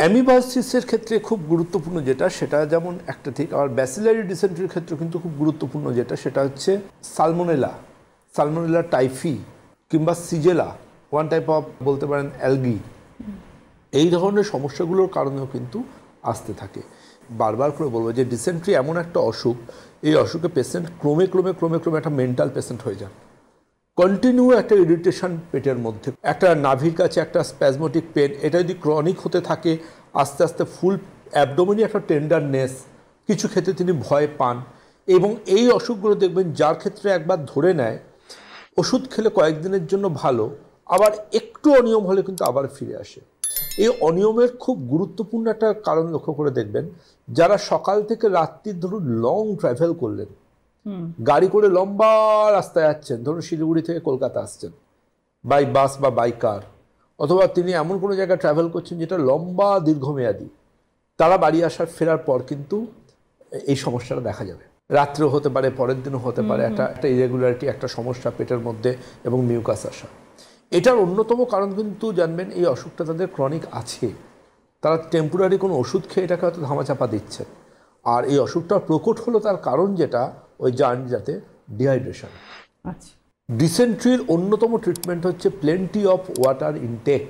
অ্যামিবাসিসের ক্ষেত্রে খুব গুরুত্বপূর্ণ যেটা, সেটা যেমন একটা ঠিক, আর ব্যাসিলারি ডিসেন্ট্রির ক্ষেত্রে কিন্তু খুব গুরুত্বপূর্ণ যেটা, সেটা হচ্ছে সালমোনেলা টাইফি কিংবা সিজেলা, ওয়ান টাইপ অফ বলতে পারেন অ্যালগি, এই ধরনের সমস্যাগুলোর কারণেও কিন্তু আসতে থাকে। বারবার করে বলবো যে ডিসেন্ট্রি এমন একটা অসুখ, এই অসুখে পেশেন্ট ক্রমে একটা মেন্টাল পেশেন্ট হয়ে যান। কন্টিনিউ একটা ইরিটেশন পেটের মধ্যে, একটা নাভির কাছে একটা স্প্যাজমোটিক পেন, এটা যদি ক্রনিক হতে থাকে আস্তে আস্তে ফুল অ্যাবডোমেনে একটা টেন্ডারনেস, কিছু ক্ষেত্রে তিনি ভয় পান। এবং এই অসুখগুলো দেখবেন যার ক্ষেত্রে একবার ধরে নেয়, ওষুধ খেলে কয়েকদিনের জন্য ভালো, আবার একটু অনিয়ম হলে কিন্তু আবার ফিরে আসে। এই অনিয়মের খুব গুরুত্বপূর্ণ একটা কারণ লক্ষ্য করে দেখবেন, যারা সকাল থেকে রাত্রি ধরুন লং ট্রাভেল করলেন, গাড়ি করে লম্বা রাস্তায় যাচ্ছেন, ধরুন শিলিগুড়ি থেকে কলকাতা আসছেন বাই বাস বা বাই কার, অথবা তিনি এমন কোনো জায়গায় ট্রাভেল করছেন যেটা লম্বা দীর্ঘমেয়াদী, তারা বাড়ি ফেরার পর কিন্তু এই সমস্যাটা দেখা যাবে। রাত্রেও হতে পারে, পরের দিনও হতে পারে, একটা ইরেগুলারিটি, একটা সমস্যা পেটের মধ্যে এবং মিউকাস আসা। এটার অন্যতম কারণ কিন্তু জানবেন, এই অসুখটা তাদের ক্রনিক আছে, তারা টেম্পোরারি কোনো ওষুধ খেয়ে এটাকে হয়তো ধামাচাপা দিচ্ছে। আর এই অসুখটা প্রকট হলো তার কারণ যেটা, ওই যাতে ডিহাইড্রেশন। আচ্ছা, ডিসেন্ট্রির অন্যতম ট্রিটমেন্ট হচ্ছে প্লেন্টি অফ ওয়াটার ইনটেক।